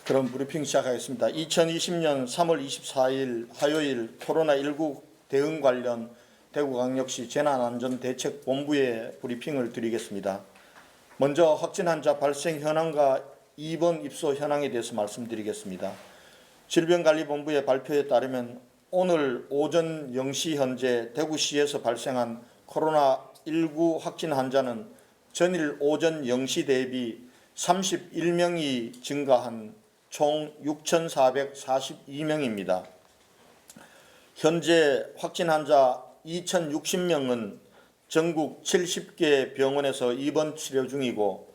그럼 브리핑 시작하겠습니다. 2020년 3월 24일 화요일 코로나19 대응 관련 대구광역시 재난안전대책본부의 브리핑을 드리겠습니다. 먼저 확진 환자 발생 현황과 입원 입소 현황에 대해서 말씀드리겠습니다. 질병관리본부의 발표에 따르면 오늘 오전 0시 현재 대구시에서 발생한 코로나19 확진 환자는 전일 오전 0시 대비 31명이 증가한 총 6,442명입니다. 현재 확진 환자 2,060명은 전국 70개 병원에서 입원 치료 중이고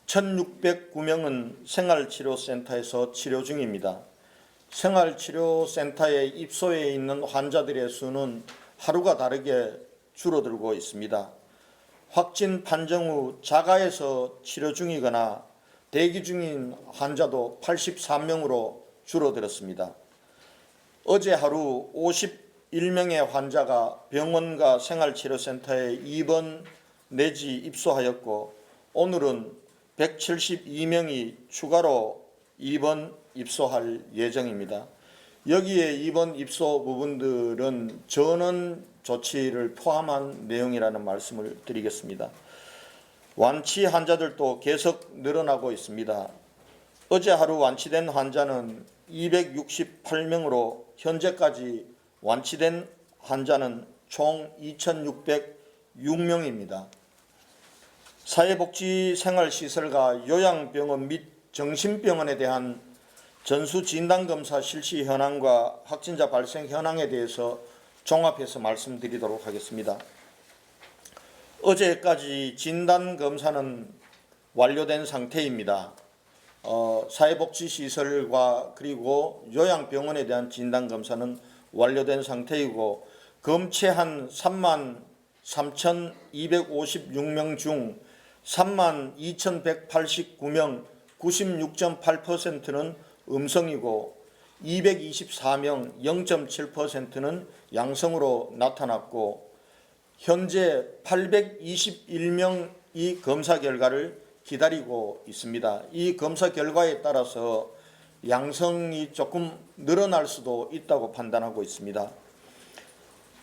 1,609명은 생활치료센터에서 치료 중입니다. 생활치료센터에 입소해 있는 환자들의 수는 하루가 다르게 줄어들고 있습니다. 확진 판정 후 자가에서 치료 중이거나 대기 중인 환자도 83명으로 줄어들었습니다. 어제 하루 51명의 환자가 병원과 생활치료센터에 입원 내지 입소하였고 오늘은 172명이 추가로 입원 입소할 예정입니다. 여기에 입원 입소 부분들은 전원 조치를 포함한 내용이라는 말씀을 드리겠습니다. 완치 환자들도 계속 늘어나고 있습니다. 어제 하루 완치된 환자는 268명으로 현재까지 완치된 환자는 총 2,606명입니다. 사회복지생활시설과 요양병원 및 정신병원에 대한 전수진단검사 실시 현황과 확진자 발생 현황에 대해서 종합해서 말씀드리도록 하겠습니다. 어제까지 진단검사는 완료된 상태입니다. 사회복지시설과 그리고 요양병원에 대한 진단검사는 완료된 상태이고 검체한 33,256명 중 32,189명 96.8%는 음성이고 224명 0.7%는 양성으로 나타났고 현재 821명이 검사 결과를 기다리고 있습니다. 이 검사 결과에 따라서 양성이 조금 늘어날 수도 있다고 판단하고 있습니다.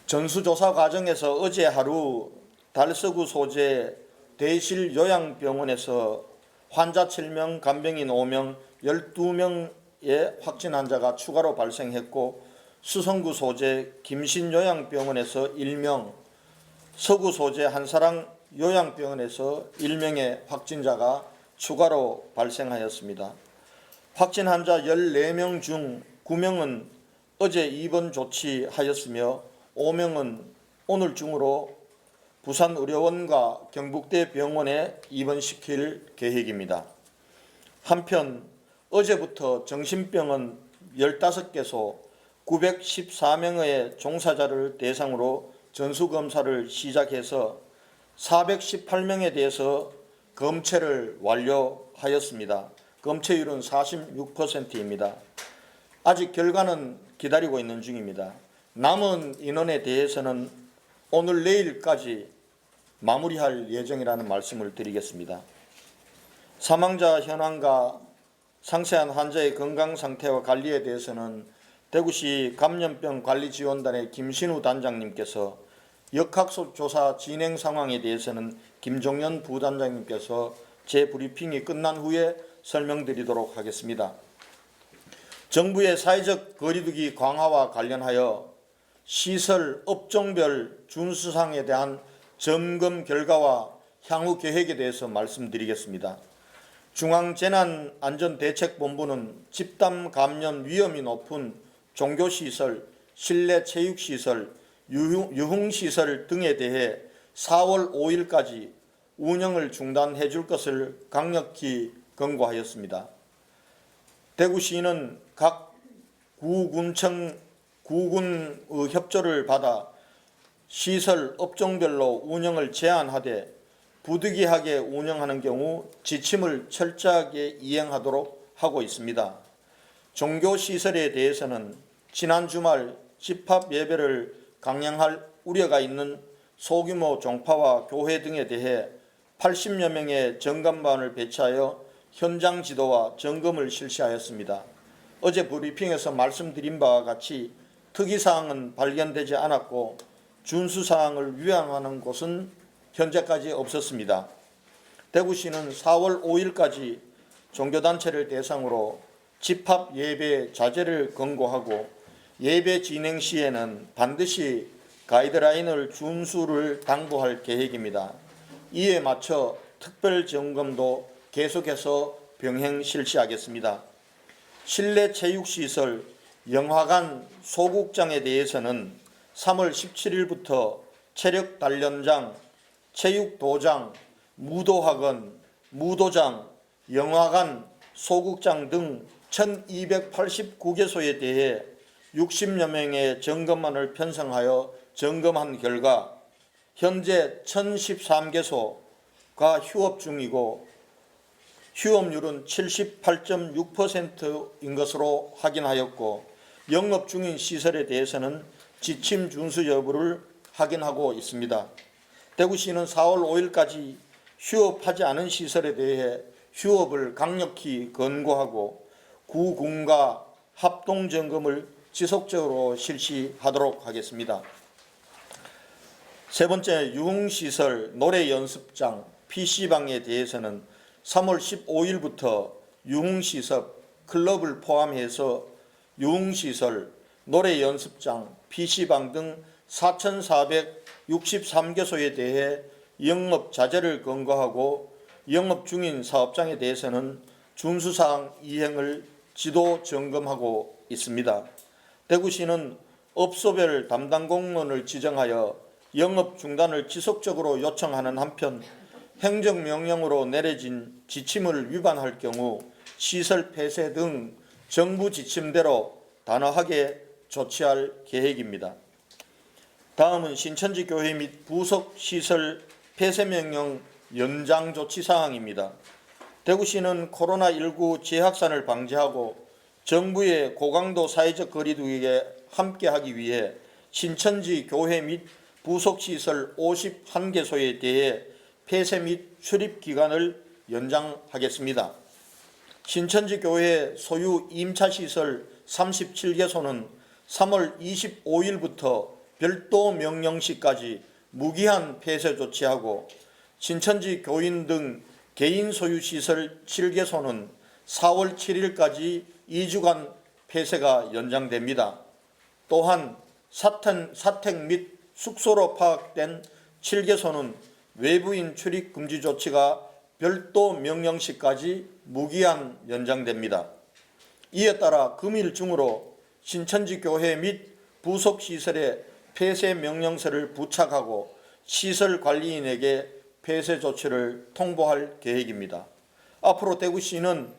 전수조사 과정에서 어제 하루 달서구 소재 대실 요양병원에서 환자 7명, 간병인 5명, 12명의 확진 환자가 추가로 발생했고 수성구 소재 김신요양병원에서 1명, 서구 소재 한사랑 요양병원에서 1명의 확진자가 추가로 발생하였습니다. 확진 환자 14명 중 9명은 어제 입원 조치하였으며 5명은 오늘 중으로 부산의료원과 경북대 병원에 입원시킬 계획입니다. 한편 어제부터 정신병원 15개소 914명의 종사자를 대상으로 전수검사를 시작해서 418명에 대해서 검체를 완료하였습니다. 검체율은 46%입니다. 아직 결과는 기다리고 있는 중입니다. 남은 인원에 대해서는 오늘 내일까지 마무리할 예정이라는 말씀을 드리겠습니다. 사망자 현황과 상세한 환자의 건강 상태와 관리에 대해서는 대구시 감염병관리지원단의 김신우 단장님께서 역학조사 진행 상황에 대해서는 김종현 부단장님께서 제 브리핑이 끝난 후에 설명드리도록 하겠습니다. 정부의 사회적 거리두기 강화와 관련하여 시설 업종별 준수사항에 대한 점검 결과와 향후 계획에 대해서 말씀드리겠습니다. 중앙재난안전대책본부는 집단 감염 위험이 높은 종교시설, 실내 체육시설, 유흥시설 등에 대해 4월 5일까지 운영을 중단해 줄 것을 강력히 권고하였습니다. 대구시는 각 구군의 협조를 받아 시설 업종별로 운영을 제한하되 부득이하게 운영하는 경우 지침을 철저하게 이행하도록 하고 있습니다. 종교시설에 대해서는 지난 주말 집합 예배를 강행할 우려가 있는 소규모 종파와 교회 등에 대해 80여 명의 정감반을 배치하여 현장 지도와 점검을 실시하였습니다. 어제 브리핑에서 말씀드린 바와 같이 특이사항은 발견되지 않았고 준수사항을 위반하는 곳은 현재까지 없었습니다. 대구시는 4월 5일까지 종교단체를 대상으로 집합 예배 자제를 권고하고 예배 진행 시에는 반드시 가이드라인을 준수를 당부할 계획입니다. 이에 맞춰 특별 점검도 계속해서 병행 실시하겠습니다. 실내 체육시설, 영화관, 소극장에 대해서는 3월 17일부터 체력단련장, 체육도장, 무도학원, 무도장, 영화관, 소극장 등 1289개소에 대해 60여 명의 점검만을 편성하여 점검한 결과 현재 1013개소가 휴업 중이고 휴업률은 78.6%인 것으로 확인하였고 영업 중인 시설에 대해서는 지침 준수 여부를 확인하고 있습니다. 대구시는 4월 5일까지 휴업하지 않은 시설에 대해 휴업을 강력히 권고하고 구군과 합동점검을 지속적으로 실시하도록 하겠습니다. 세 번째, 유흥시설, 노래연습장, PC방에 대해서는 3월 15일부터 유흥시설, 클럽을 포함해서 유흥시설, 노래연습장, PC방 등 4,463개소에 대해 영업 자제를 권고하고 영업 중인 사업장에 대해서는 준수사항 이행을 지도 점검하고 있습니다. 대구시는 업소별 담당 공무원을 지정하여 영업 중단을 지속적으로 요청하는 한편 행정명령으로 내려진 지침을 위반할 경우 시설 폐쇄 등 정부 지침대로 단호하게 조치할 계획입니다. 다음은 신천지 교회 및 부속 시설 폐쇄명령 연장 조치 사항입니다. 대구시는 코로나19 재확산을 방지하고 정부의 고강도 사회적 거리두기에 함께하기 위해 신천지 교회 및 부속시설 51개소에 대해 폐쇄 및 출입 기간을 연장하겠습니다. 신천지 교회 소유 임차시설 37개소는 3월 25일부터 별도 명령시까지 무기한 폐쇄 조치하고 신천지 교인 등 개인 소유 시설 7개소는 4월 7일까지 2주간 폐쇄가 연장됩니다. 또한 사택 및 숙소로 파악된 7개소는 외부인 출입 금지 조치가 별도 명령시까지 무기한 연장됩니다. 이에 따라 금일 중으로 신천지 교회 및 부속시설에 폐쇄 명령서를 부착하고 시설 관리인에게 폐쇄 조치를 통보할 계획입니다. 앞으로 대구시는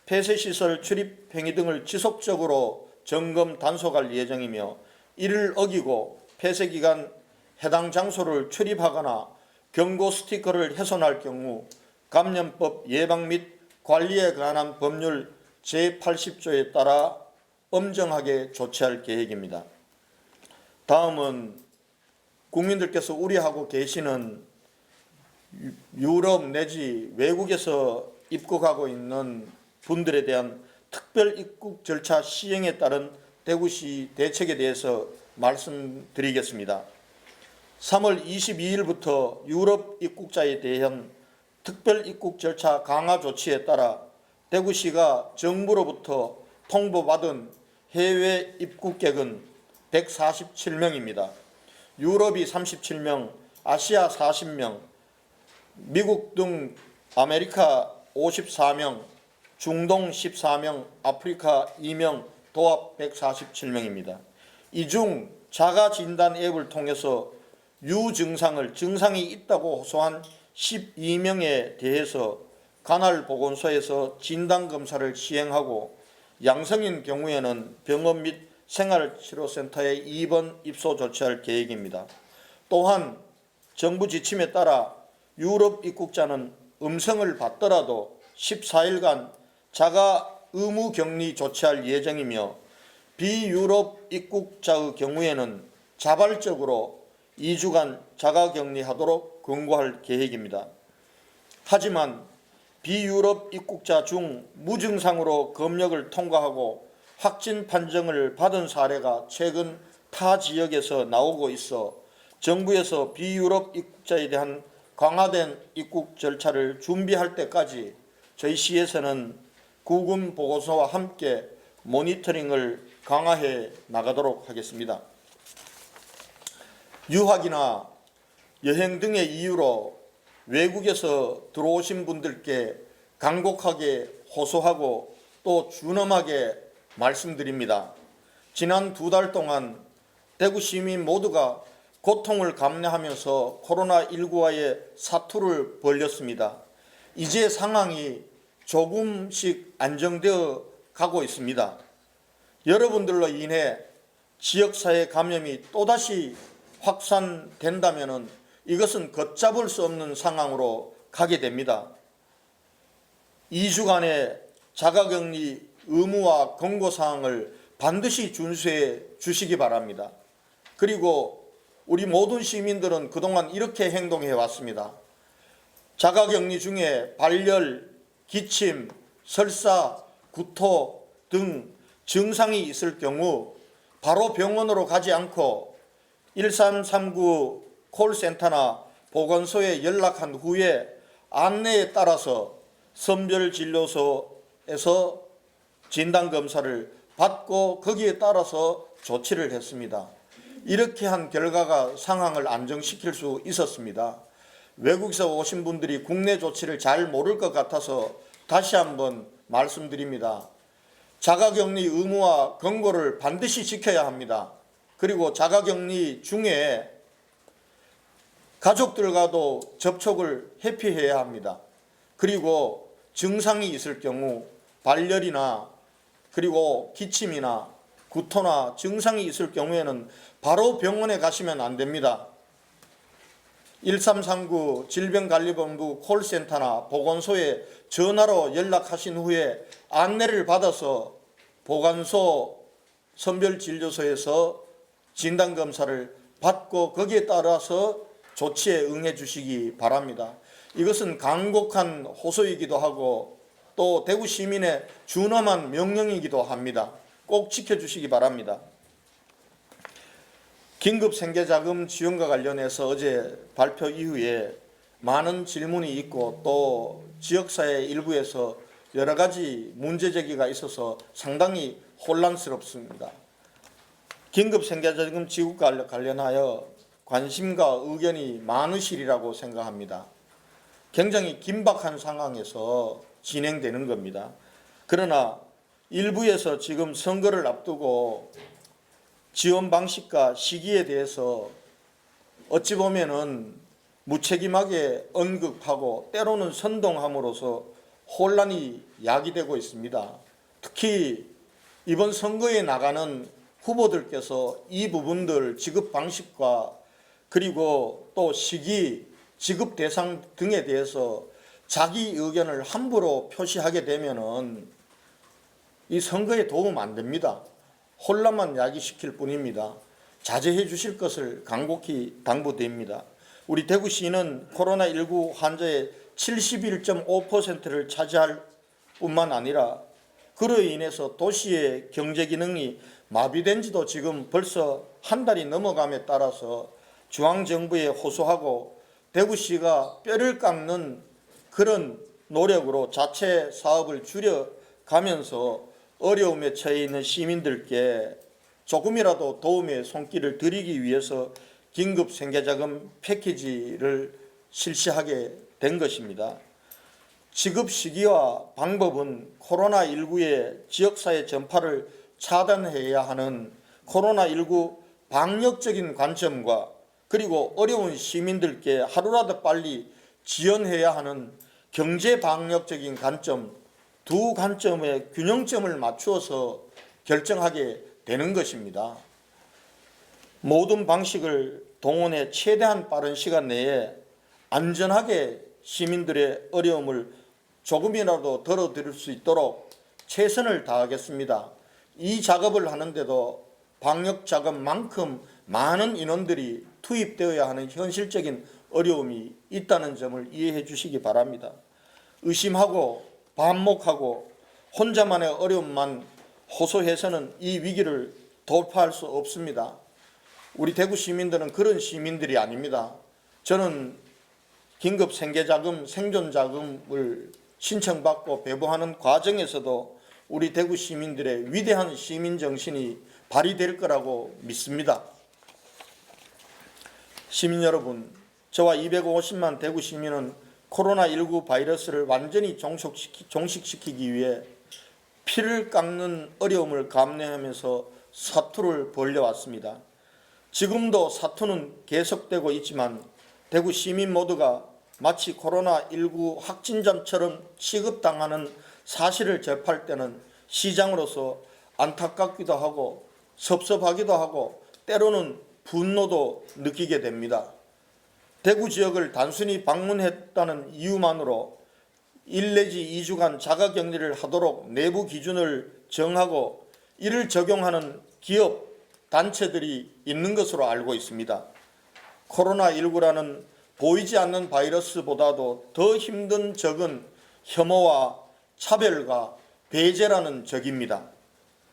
폐쇄시설 출입 행위 등을 지속적으로 점검 단속할 예정이며 이를 어기고 폐쇄 기간 해당 장소를 출입하거나 경고 스티커를 훼손할 경우 감염법 예방 및 관리에 관한 법률 제80조에 따라 엄정하게 조치할 계획입니다. 다음은 국민들께서 우려하고 계시는 유럽 내지 외국에서 입국하고 있는 분들에 대한 특별 입국 절차 시행에 따른 대구시 대책에 대해서 말씀드리겠습니다. 3월 22일부터 유럽 입국자에 대한 특별 입국 절차 강화 조치에 따라 대구시가 정부로부터 통보받은 해외 입국객은 147명입니다. 유럽이 37명, 아시아 40명, 미국 등 아메리카 54명, 중동 14명, 아프리카 2명, 도합 147명입니다. 이 중 자가진단 앱을 통해서 유증상을 증상이 있다고 호소한 12명에 대해서 관할 보건소에서 진단검사를 시행하고 양성인 경우에는 병원 및 생활치료센터에 입원 입소 조치할 계획입니다. 또한 정부 지침에 따라 유럽 입국자는 음성을 받더라도 14일간 자가 의무 격리 조치할 예정이며 비유럽 입국자의 경우에는 자발적으로 2주간 자가 격리하도록 권고할 계획입니다. 하지만 비유럽 입국자 중 무증상으로 검역을 통과하고 확진 판정을 받은 사례가 최근 타 지역에서 나오고 있어 정부에서 비유럽 입국자에 대한 강화된 입국 절차를 준비할 때까지 저희 시에서는 구금 보고서와 함께 모니터링을 강화해 나가도록 하겠습니다. 유학이나 여행 등의 이유로 외국에서 들어오신 분들께 간곡하게 호소하고 또 준엄하게 말씀드립니다. 지난 2달 동안 대구 시민 모두가 고통을 감내하면서 코로나19와의 사투를 벌였습니다. 이제 상황이 조금씩 안정되어 가고 있습니다. 여러분들로 인해 지역사회 감염이 또다시 확산된다면 이것은 걷잡을 수 없는 상황으로 가게 됩니다. 2주간의 자가격리 의무와 권고사항을 반드시 준수해 주시기 바랍니다. 그리고 우리 모든 시민들은 그동안 이렇게 행동해 왔습니다. 자가격리 중에 발열, 기침, 설사, 구토 등 증상이 있을 경우 바로 병원으로 가지 않고 1339 콜센터나 보건소에 연락한 후에 안내에 따라서 선별진료소에서 진단검사를 받고 거기에 따라서 조치를 했습니다. 이렇게 한 결과가 상황을 안정시킬 수 있었습니다. 외국에서 오신 분들이 국내 조치를 잘 모를 것 같아서 다시 한번 말씀드립니다. 자가격리 의무와 권고를 반드시 지켜야 합니다. 그리고 자가격리 중에 가족들과도 접촉을 회피해야 합니다. 그리고 증상이 있을 경우 발열이나 그리고 기침이나 구토나 증상이 있을 경우에는 바로 병원에 가시면 안 됩니다. 1339 질병관리본부 콜센터나 보건소에 전화로 연락하신 후에 안내를 받아서 보건소 선별진료소에서 진단검사를 받고 거기에 따라서 조치에 응해 주시기 바랍니다. 이것은 간곡한 호소이기도 하고 또 대구 시민의 준엄한 명령이기도 합니다. 꼭 지켜주시기 바랍니다. 긴급생계자금 지원과 관련해서 어제 발표 이후에 많은 질문이 있고 또 지역사회 일부에서 여러 가지 문제제기가 있어서 상당히 혼란스럽습니다. 긴급생계자금 지급과 관련하여 관심과 의견이 많으시리라고 생각합니다. 굉장히 긴박한 상황에서 진행되는 겁니다. 그러나 일부에서 지금 선거를 앞두고 지원 방식과 시기에 대해서 어찌 보면은 무책임하게 언급하고 때로는 선동함으로써 혼란이 야기되고 있습니다. 특히 이번 선거에 나가는 후보들께서 이 부분들 지급 방식과 그리고 또 시기, 지급 대상 등에 대해서 자기 의견을 함부로 표시하게 되면은 이 선거에 도움 안 됩니다. 혼란만 야기시킬 뿐입니다. 자제해 주실 것을 간곡히 당부드립니다. 우리 대구시는 코로나19 환자의 71.5%를 차지할 뿐만 아니라 그로 인해서 도시의 경제 기능이 마비된 지도 지금 벌써 한 달이 넘어감에 따라서 중앙정부에 호소하고 대구시가 뼈를 깎는 그런 노력으로 자체 사업을 줄여가면서 어려움에 처해 있는 시민들께 조금이라도 도움의 손길을 드리기 위해서 긴급생계자금 패키지를 실시하게 된 것입니다. 지급 시기와 방법은 코로나19의 지역사회 전파를 차단해야 하는 코로나19 방역적인 관점과 그리고 어려운 시민들께 하루라도 빨리 지원해야 하는 경제 방역적인 관점, 두 관점의 균형점을 맞추어서 결정하게 되는 것입니다. 모든 방식을 동원해 최대한 빠른 시간 내에 안전하게 시민들의 어려움을 조금이라도 덜어드릴 수 있도록 최선을 다하겠습니다. 이 작업을 하는데도 방역 작업만큼 많은 인원들이 투입되어야 하는 현실적인 어려움이 있다는 점을 이해해 주시기 바랍니다. 의심하고 반목하고 혼자만의 어려움만 호소해서는 이 위기를 돌파할 수 없습니다. 우리 대구 시민들은 그런 시민들이 아닙니다. 저는 긴급 생계자금, 생존자금을 신청받고 배부하는 과정에서도 우리 대구 시민들의 위대한 시민정신이 발휘될 거라고 믿습니다. 시민 여러분, 저와 250만 대구 시민은 코로나19 바이러스를 완전히 종식시키기 위해 피를 깎는 어려움을 감내하면서 사투를 벌여왔습니다. 지금도 사투는 계속되고 있지만 대구 시민 모두가 마치 코로나19 확진자처럼 취급당하는 사실을 접할 때는 시장으로서 안타깝기도 하고 섭섭하기도 하고 때로는 분노도 느끼게 됩니다. 대구 지역을 단순히 방문했다는 이유만으로 1 내지 2주간 자가격리를 하도록 내부 기준을 정하고 이를 적용하는 기업, 단체들이 있는 것으로 알고 있습니다. 코로나19라는 보이지 않는 바이러스보다도 더 힘든 적은 혐오와 차별과 배제라는 적입니다.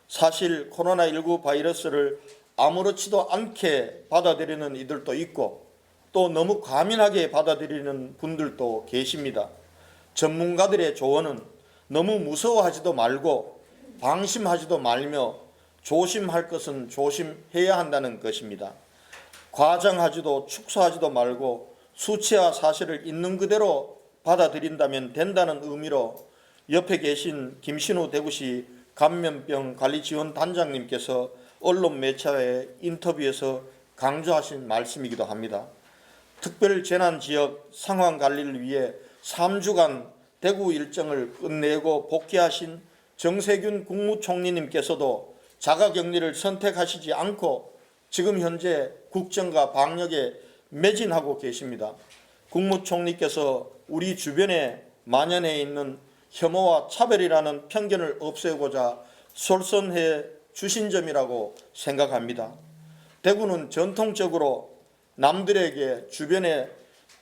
사실 코로나19 바이러스를 아무렇지도 않게 받아들이는 이들도 있고 또 너무 과민하게 받아들이는 분들도 계십니다. 전문가들의 조언은 너무 무서워하지도 말고 방심하지도 말며 조심할 것은 조심해야 한다는 것입니다. 과장하지도 축소하지도 말고 수치와 사실을 있는 그대로 받아들인다면 된다는 의미로 옆에 계신 김신우 대구시 감염병 관리지원단장님께서 언론 매체와의 인터뷰에서 강조하신 말씀이기도 합니다. 특별재난지역 상황관리를 위해 3주간 대구 일정을 끝내고 복귀하신 정세균 국무총리님께서도 자가격리를 선택하시지 않고 지금 현재 국정과 방역에 매진하고 계십니다. 국무총리께서 우리 주변에 만연해 있는 혐오와 차별이라는 편견을 없애고자 솔선해 주신 점이라고 생각합니다. 대구는 전통적으로 남들에게 주변에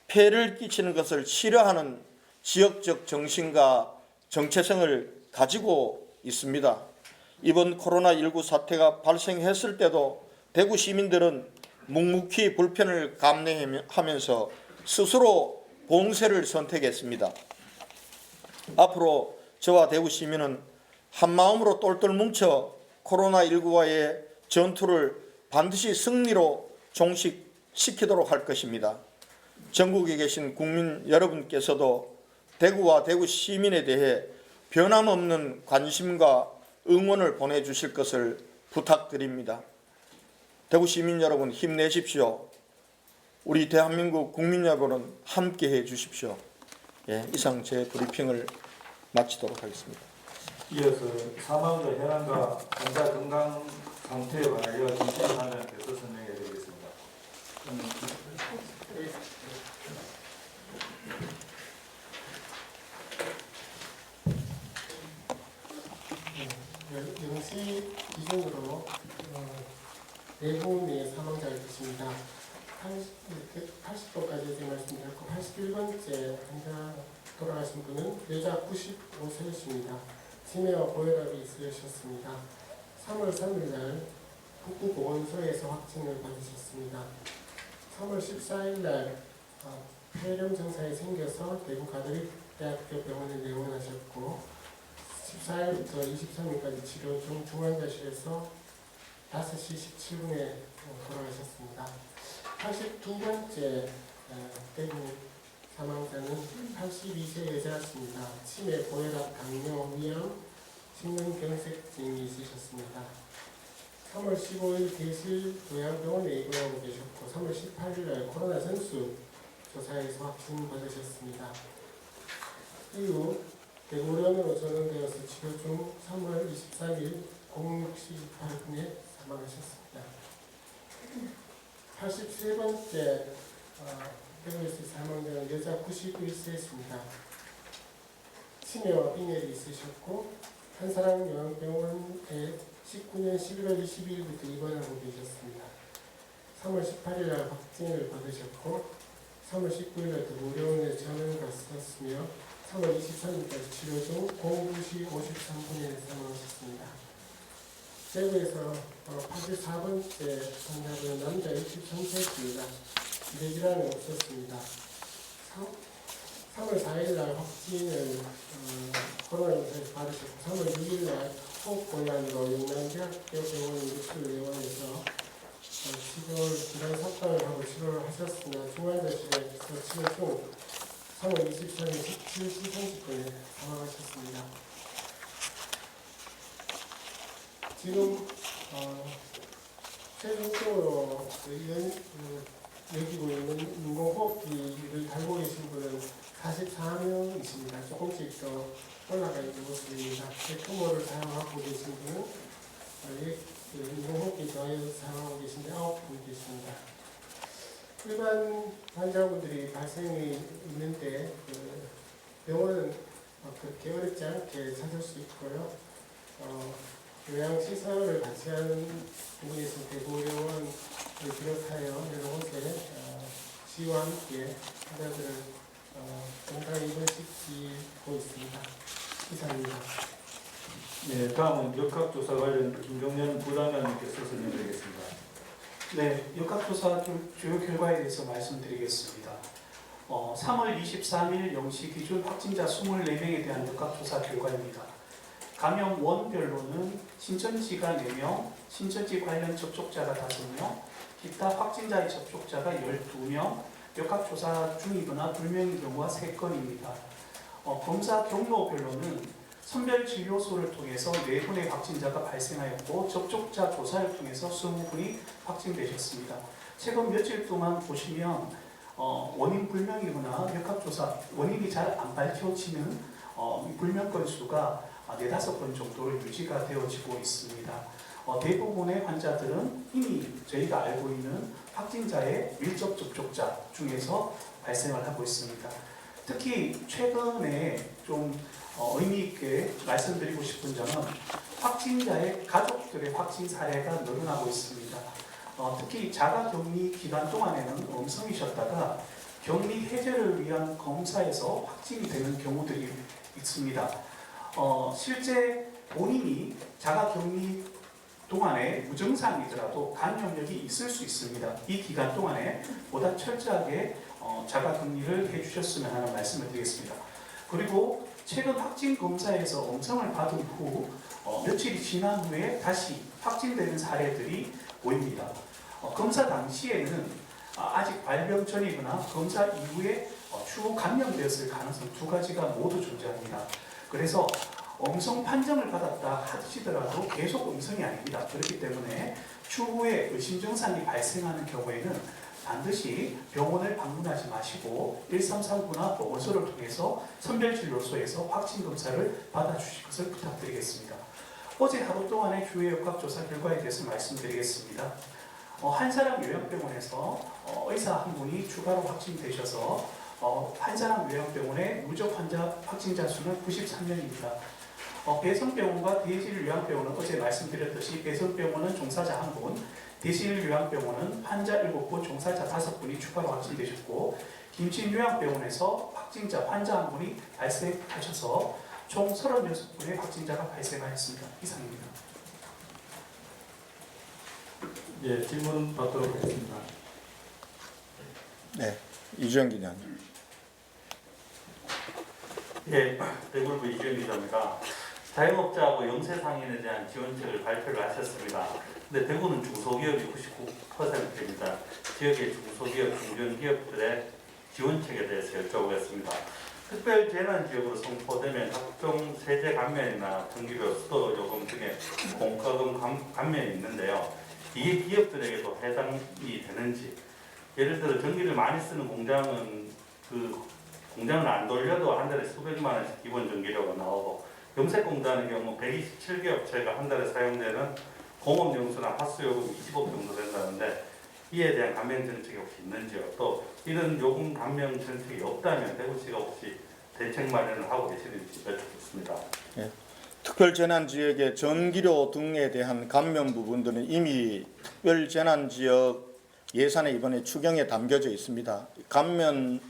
폐를 끼치는 것을 싫어하는 지역적 정신과 정체성을 가지고 있습니다. 이번 코로나19 사태가 발생했을 때도 대구 시민들은 묵묵히 불편을 감내하면서 스스로 봉쇄를 선택했습니다. 앞으로 저와 대구 시민은 한마음으로 똘똘 뭉쳐 코로나19와의 전투를 반드시 승리로 종식시키도록 할 것입니다. 전국에 계신 국민 여러분께서도 대구와 대구 시민에 대해 변함없는 관심과 응원을 보내주실 것을 부탁드립니다. 대구 시민 여러분 힘내십시오. 우리 대한민국 국민 여러분 함께해 주십시오. 이상 제 브리핑을 마치도록 하겠습니다. 이어서 사망자 현황과 환자 건강 상태에 관하여 김신우 단장님께서 설명해 드리겠습니다. 영시 기준으로 4분의 사망자가 있습니다. 80도까지 말씀드렸고 81번째 환자 돌아가신 분은 여자 95세이십니다. 치매와 고혈압이 있으셨습니다. 3월 3일 날 북구보건소에서 확진을 받으셨습니다. 3월 14일 날 폐렴 증상이 생겨서 대구 가톨릭대학교 병원에 내원하셨고 14일부터 23일까지 치료 중 중환자실에서 5시 17분에 돌아가셨습니다. 82번째 대구 사망자는 82세 여자였습니다. 치매, 고혈압, 당뇨, 위암, 심근경색증이 있으셨습니다. 3월 15일 대실 요양병원에 입원하고 계셨고 3월 18일 날 코로나 전수 조사에서 확진 받으셨습니다. 이후 대구의원으로 전원되어서 치료 중 3월 23일 06시 28분에 사망하셨습니다. 83번째 대구에서 사망자는 여자 91세였습니다. 치매와 빈혈이 있으셨고 한사랑 요양병원에 19년 11월 22일부터 입원하고 계셨습니다. 3월 18일 날 확진을 받으셨고 3월 19일 날 대구의원에 전원 갔었으며 3월 23일까지 치료 중 02시 53분에 사망하셨습니다. 대구에서 84번째 환자분 남자 63세입니다. 기대질환은 없었습니다. 3월 4일날 확진을 코로나19에서 받으셨고 3월 6일날 호흡곤란으로 영남대학교 병원 입수를 내원해서 치료를 진단 삭발을 하고 치료를 하셨으나 중환자실에서 치료 중 3월 23일 17시 30분에 사망하셨습니다. 지금 최종적으로 여기고 있는 인공호흡기를 달고 계신 분은 44명이십니다. 조금씩 더 올라가 있는 모습입니다. 에크모를 사용하고 계신 분은 인공호흡기 더해서 사용하고 계신데 9분 계십니다. 일반 환자분들이 발생이 있는데 병원은 그렇게 어렵지 않게 찾을 수 있고요. 요양시설을 같이 하는 부분에 있어 대구의료원을 비롯하여 여러 곳에 시와 함께 환자들을 건강에 입원시키고 있습니다. 이상입니다. 네, 다음은 역학조사 관련 김종년 부담관님께서 설명드리겠습니다. 네, 역학조사 주요 결과에 대해서 말씀드리겠습니다. 3월 23일 0시 기준 확진자 24명에 대한 역학조사 결과입니다. 감염원별로는 신천지가 4명, 신천지 관련 접촉자가 5명, 기타 확진자의 접촉자가 12명, 역학조사 중이거나 불명의 경우가 3건입니다. 검사 경로별로는 선별진료소를 통해서 4분의 확진자가 발생하였고 접촉자 조사를 통해서 20분이 확진되셨습니다. 최근 며칠 동안 보시면 원인 불명이거나 역학조사 원인이 잘 안 밝혀지는 불명 건수가 4-5건 정도로 유지가 되어지고 있습니다. 대부분의 환자들은 이미 저희가 알고 있는 확진자의 밀접 접촉자 중에서 발생을 하고 있습니다. 특히 최근에 좀 의미 있게 말씀드리고 싶은 점은 확진자의 가족들의 확진 사례가 늘어나고 있습니다. 특히 자가격리 기간 동안에는 음성이셨다가 격리 해제를 위한 검사에서 확진이 되는 경우들이 있습니다. 실제 본인이 자가격리 동안에 무증상이더라도 감염력이 있을 수 있습니다. 이 기간 동안에 보다 철저하게 자가격리를 해주셨으면 하는 말씀을 드리겠습니다. 그리고 최근 확진 검사에서 음성을 받은 후 며칠이 지난 후에 다시 확진되는 사례들이 보입니다. 검사 당시에는 아직 발병 전이거나 검사 이후에 추후 감염되었을 가능성 2가지가 모두 존재합니다. 그래서 음성 판정을 받았다 하시더라도 계속 음성이 아닙니다. 그렇기 때문에 추후에 의심 증상이 발생하는 경우에는 반드시 병원을 방문하지 마시고 1339나 보건소를 통해서 선별진료소에서 확진검사를 받아주실 것을 부탁드리겠습니다. 어제 하루 동안의 주요 역학조사 결과에 대해서 말씀드리겠습니다. 한 사람 요양병원에서 의사 한 분이 추가로 확진되셔서 한 사람 요양병원의 누적 환자 확진자 수는 93명입니다. 배성병원과 대실요양병원은 어제 말씀드렸듯이 배성병원은 종사자 1분, 대실요양병원은 환자 7분, 종사자 5분이 추가로 확진되셨고 김치요양병원에서 확진자 환자 1분이 발생하셔서 총 36분의 확진자가 발생하였습니다. 이상입니다. 예, 질문 받도록 하겠습니다. 네, 이주영 기자님. 예, 대구부 이주영 기자입니다. 자영업자하고 영세상인에 대한 지원책을 발표를 하셨습니다. 근데 대구는 중소기업이 99%입니다. 지역의 중소기업, 중견기업들의 지원책에 대해서 여쭤보겠습니다. 특별재난지역으로 선포되면 각종 세제 감면이나 전기료, 수도 요금 등의 공과금 감면이 있는데요. 이게 기업들에게도 해당이 되는지, 예를 들어 전기를 많이 쓰는 공장은 공장을 안 돌려도 한 달에 수백만 원씩 기본 전기료가 나오고, 염색공단의 경우 127개 업체가 한 달에 사용되는 공업용수나 하수요금 20억 정도 된다는데, 이에 대한 감면 정책이 혹시 있는지요? 또 이런 요금 감면 정책이 없다면 대구시가 혹시 대책 마련을 하고 계시는지 여쭙겠습니다. 예. 특별재난지역의 전기료 등에 대한 감면 부분들은 이미 특별재난지역 예산에 이번에 추경에 담겨져 있습니다. 감면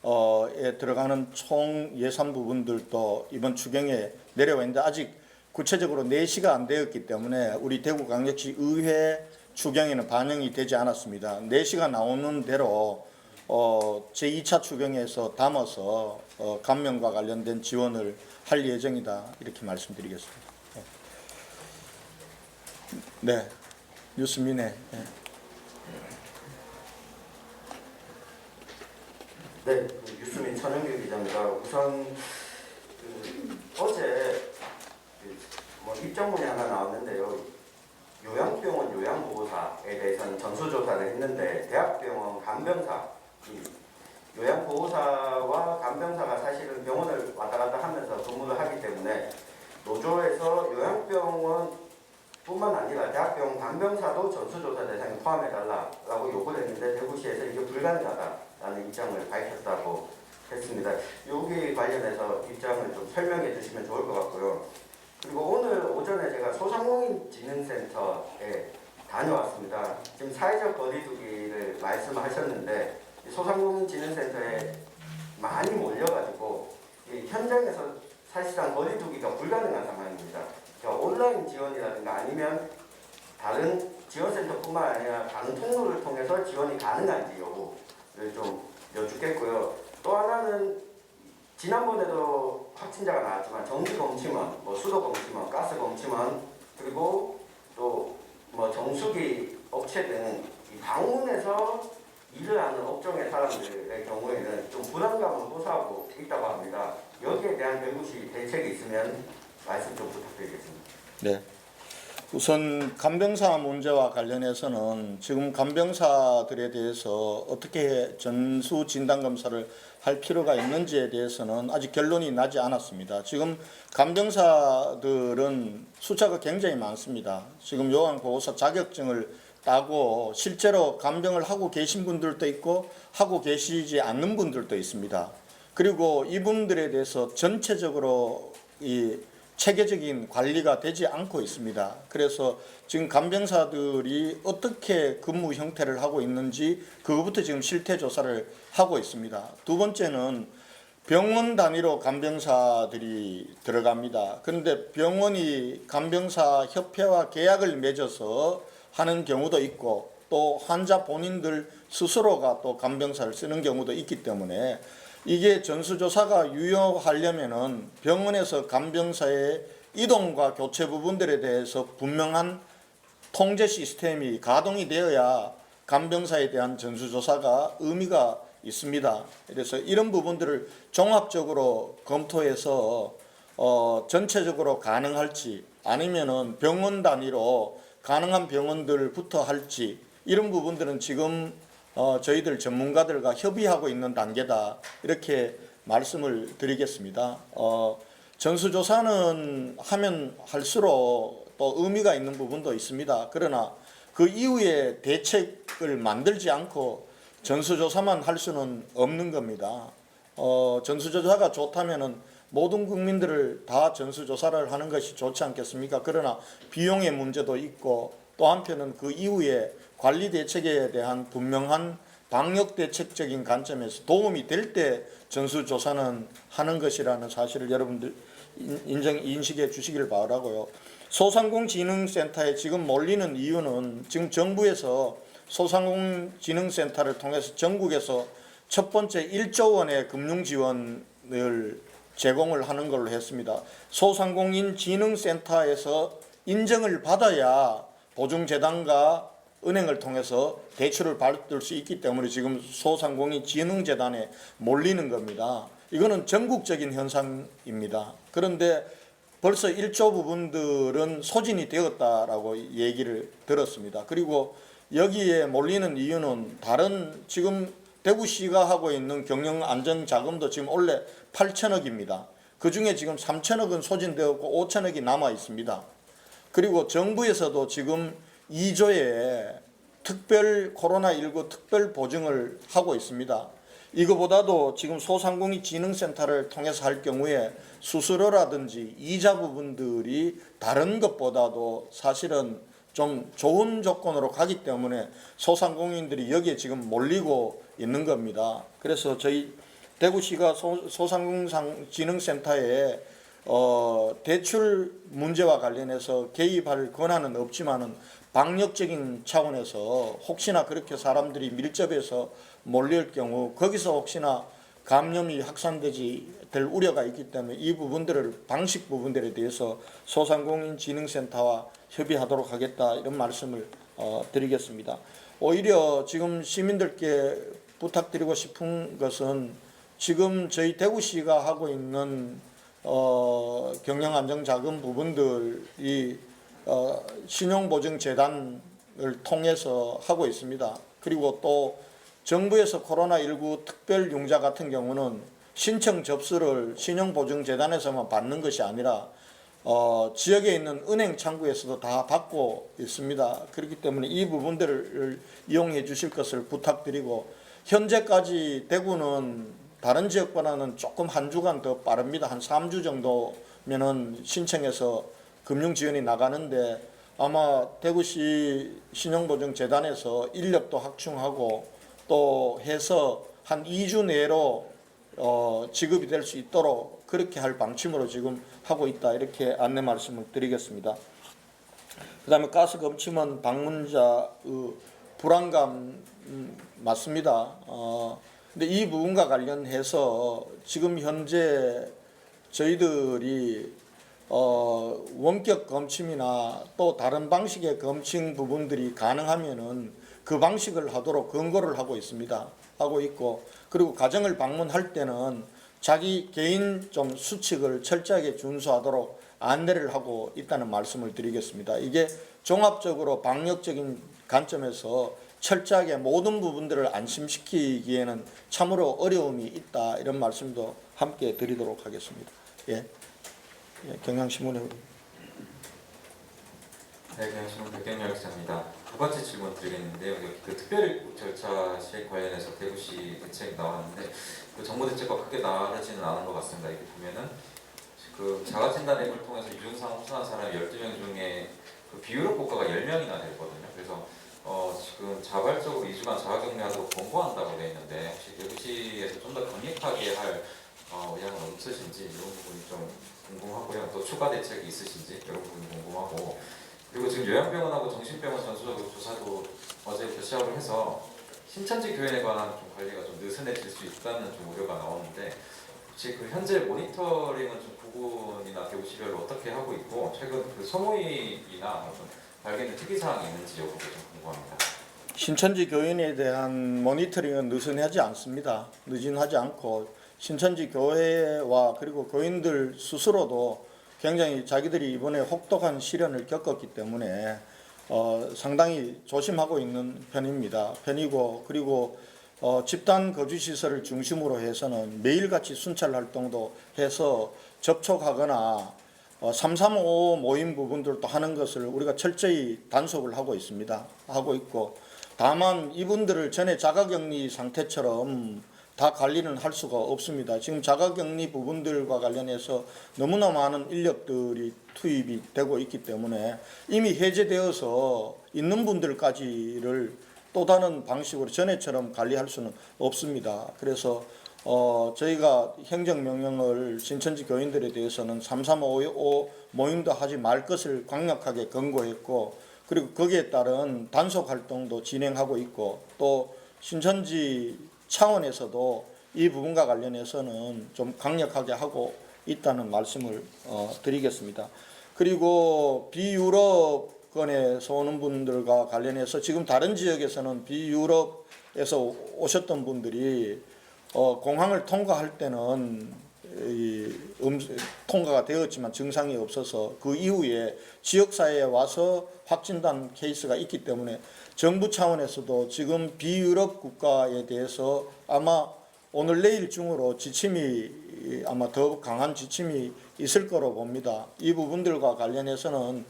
에 들어가는 총 예산 부분들도 이번 추경에 내려와 있는데 아직 구체적으로 내시가 안 되었기 때문에 우리 대구광역시 의회 추경에는 반영이 되지 않았습니다. 내시가 나오는 대로 제2차 추경에서 담아서 감면과 관련된 지원을 할 예정이다 이렇게 말씀드리겠습니다. 네, 뉴스미네. 네, 뉴스민 천영길 기자입니다. 우선 어제 입장문이 하나 나왔는데요. 요양병원 요양보호사에 대해서는 전수조사를 했는데 대학병원 간병사, 요양보호사와 간병사가 사실은 병원을 왔다 갔다 하면서 근무를 하기 때문에 노조에서 요양병원 뿐만 아니라 대학병원 간병사도 전수조사 대상에 포함해달라고 요구를 했는데 대구시에서 이게 불가능하다라는 입장을 밝혔다고 했습니다. 여기 관련해서 입장을 좀 설명해 주시면 좋을 것 같고요. 그리고 오늘 오전에 제가 소상공인진흥센터에 다녀왔습니다. 지금 사회적 거리두기를 말씀하셨는데 소상공인진흥센터에 많이 몰려가지고 현장에서 사실상 거리두기가 불가능한 상황입니다. 온라인 지원이라든가 아니면 다른 지원센터뿐만 아니라 다른 통로를 통해서 지원이 가능한지 여부를 좀 여쭙겠고요. 또 하나는 지난번에도 확진자가 나왔지만 정기검침원, 수도검침원, 가스검침원 그리고 또 정수기 업체 등 방문해서 일을 하는 업종의 사람들의 경우에는 좀 불안감을 호소하고 있다고 합니다. 여기에 대한 대구시 대책이 있으면 말씀 좀 부탁드리겠습니다. 네. 우선 간병사 문제와 관련해서는 지금 간병사들에 대해서 어떻게 전수 진단 검사를 할 필요가 있는지에 대해서는 아직 결론이 나지 않았습니다. 지금 간병사들은 숫자가 굉장히 많습니다. 지금 요양보호사 자격증을 따고 실제로 간병을 하고 계신 분들도 있고 하고 계시지 않는 분들도 있습니다. 그리고 이분들에 대해서 전체적으로 이 체계적인 관리가 되지 않고 있습니다. 그래서 지금 간병사들이 어떻게 근무 형태를 하고 있는지 그것부터 지금 실태 조사를 하고 있습니다. 두 번째는 병원 단위로 간병사들이 들어갑니다. 그런데 병원이 간병사 협회와 계약을 맺어서 하는 경우도 있고 또 환자 본인들 스스로가 또 간병사를 쓰는 경우도 있기 때문에 이게 전수조사가 유효하려면은 병원에서 간병사의 이동과 교체 부분들에 대해서 분명한 통제 시스템이 가동이 되어야 간병사에 대한 전수조사가 의미가 있습니다. 그래서 이런 부분들을 종합적으로 검토해서 전체적으로 가능할지 아니면은 병원 단위로 가능한 병원들부터 할지 이런 부분들은 지금 저희들 전문가들과 협의하고 있는 단계다 이렇게 말씀을 드리겠습니다. 전수조사는 하면 할수록 또 의미가 있는 부분도 있습니다. 그러나 그 이후에 대책을 만들지 않고 전수조사만 할 수는 없는 겁니다. 전수조사가 좋다면은 모든 국민들을 다 전수조사를 하는 것이 좋지 않겠습니까? 그러나 비용의 문제도 있고 또 한편은 그 이후에 관리 대책에 대한 분명한 방역 대책적인 관점에서 도움이 될 때 전수조사는 하는 것이라는 사실을 여러분들 인식해 주시길 바라고요. 소상공인진흥센터에 지금 몰리는 이유는 지금 정부에서 소상공인진흥센터를 통해서 전국에서 첫 번째 1조 원의 금융 지원을 제공을 하는 걸로 했습니다. 소상공인진흥센터에서 인정을 받아야 보증재단과 은행을 통해서 대출을 받을 수 있기 때문에 지금 소상공인진흥재단에 몰리는 겁니다. 이거는 전국적인 현상입니다. 그런데 벌써 1조 부분들은 소진이 되었다라고 얘기를 들었습니다. 그리고 여기에 몰리는 이유는 다른 지금 대구시가 하고 있는 경영안정자금도 지금 원래 8천억입니다. 그중에 지금 3천억은 소진되었고 5천억이 남아 있습니다. 그리고 정부에서도 지금 2조의 특별 코로나19 특별 보증을 하고 있습니다. 이거보다도 지금 소상공인진흥센터를 통해서 할 경우에 수수료라든지 이자 부분들이 다른 것보다도 사실은 좀 좋은 조건으로 가기 때문에 소상공인들이 여기에 지금 몰리고 있는 겁니다. 그래서 저희 대구시가 소상공인진흥센터에 대출 문제와 관련해서 개입할 권한은 없지만은 방역적인 차원에서 혹시나 그렇게 사람들이 밀접해서 몰릴 경우 거기서 혹시나 감염이 확산되지 될 우려가 있기 때문에 이 부분들을 방식 부분들에 대해서 소상공인진흥센터와 협의하도록 하겠다 이런 말씀을 드리겠습니다. 오히려 지금 시민들께 부탁드리고 싶은 것은 지금 저희 대구시가 하고 있는 경영안정자금 부분들이 신용보증재단을 통해서 하고 있습니다. 그리고 또 정부에서 코로나19 특별융자 같은 경우는 신청 접수를 신용보증재단에서만 받는 것이 아니라 지역에 있는 은행 창구에서도 다 받고 있습니다. 그렇기 때문에 이 부분들을 이용해 주실 것을 부탁드리고 현재까지 대구는 다른 지역보다는 조금 한 주간 더 빠릅니다. 한 3주 정도면은 신청해서 금융 지원이 나가는데 아마 대구시 신용보증재단에서 인력도 확충하고 또 해서 한 2주 내로 지급이 될 수 있도록 그렇게 할 방침으로 지금 하고 있다 이렇게 안내 말씀을 드리겠습니다. 그 다음에 가스 검침원 방문자 불안감 맞습니다. 근데 이 부분과 관련해서 지금 현재 저희들이 원격 검침이나 또 다른 방식의 검침 부분들이 가능하면은 그 방식을 하도록 권고를 하고 있습니다. 하고 있고 그리고 가정을 방문할 때는 자기 개인 좀 수칙을 철저하게 준수하도록 안내를 하고 있다는 말씀을 드리겠습니다. 이게 종합적으로 방역적인 관점에서 철저하게 모든 부분들을 안심시키기에는 참으로 어려움이 있다 이런 말씀도 함께 드리도록 하겠습니다. 예, 경향신문에 네, 경향신문 백경렬 기자입니다. 두 번째 질문 드리겠는데요. 그 특별 절차 시행 관련해서 대구시 대책 나왔는데 그 정부 대책과 크게 다르지는 않은 것 같습니다. 이렇게 보면은 그 자가진단 앱을 통해서 이중상 흡수한 사람 12명 중에 그 비유럽 국가가 10명이나 되거든요. 그래서 지금 자발적으로 2주간 자가격리하도록 권고한다고 되어 있는데 혹시 대구시에서 좀 더 강력하게 할 의향은 없으신지 이런 부분이 좀 궁금하고요. 또 추가 대책이 있으신지 이런 부분이 궁금하고 그리고 지금 요양병원하고 정신병원 전수조사 조사도 어제부터 시작을 해서 신천지 교인에 관한 좀 관리가 좀 느슨해질 수 있다는 좀 우려가 나오는데 혹시 그 현재 모니터링은 좀 부분이나 대구시별로 어떻게 하고 있고 최근 그 소모임이나 어떤 발견된 특이사항이 있는지 여부가 좀 궁금합니다. 신천지 교인에 대한 모니터링은 느슨하지 않습니다. 느슨하지 않고 신천지 교회와 그리고 교인들 스스로도 굉장히 자기들이 이번에 혹독한 시련을 겪었기 때문에 상당히 조심하고 있는 편이고 그리고 집단 거주시설을 중심으로 해서는 매일같이 순찰 활동도 해서 접촉하거나 335 모임 부분들도 하는 것을 우리가 철저히 단속을 하고 있습니다. 하고 있고 다만 이분들을 전에 자가격리 상태처럼 다 관리는 할 수가 없습니다. 지금 자가격리 부분들과 관련해서 너무나 많은 인력들이 투입이 되고 있기 때문에 이미 해제되어서 있는 분들까지를 또 다른 방식으로 전에처럼 관리할 수는 없습니다. 그래서 저희가 행정명령을 신천지 교인들에 대해서는 335 모임도 하지 말 것을 강력하게 권고했고 그리고 거기에 따른 단속 활동도 진행하고 있고 또 신천지 차원에서도 이 부분과 관련해서는 좀 강력하게 하고 있다는 말씀을 드리겠습니다. 그리고 비유럽권에서 오는 분들과 관련해서 지금 다른 지역에서는 비유럽에서 오셨던 분들이 공항을 통과할 때는 통과가 되었지만 증상이 없어서 그 이후에 지역사회에 와서 확진된 케이스가 있기 때문에 정부 차원에서도 지금 비유럽 국가에 대해서 아마 오늘 내일 중으로 지침이 아마 더 강한 지침이 있을 거로 봅니다. 이 부분들과 관련해서는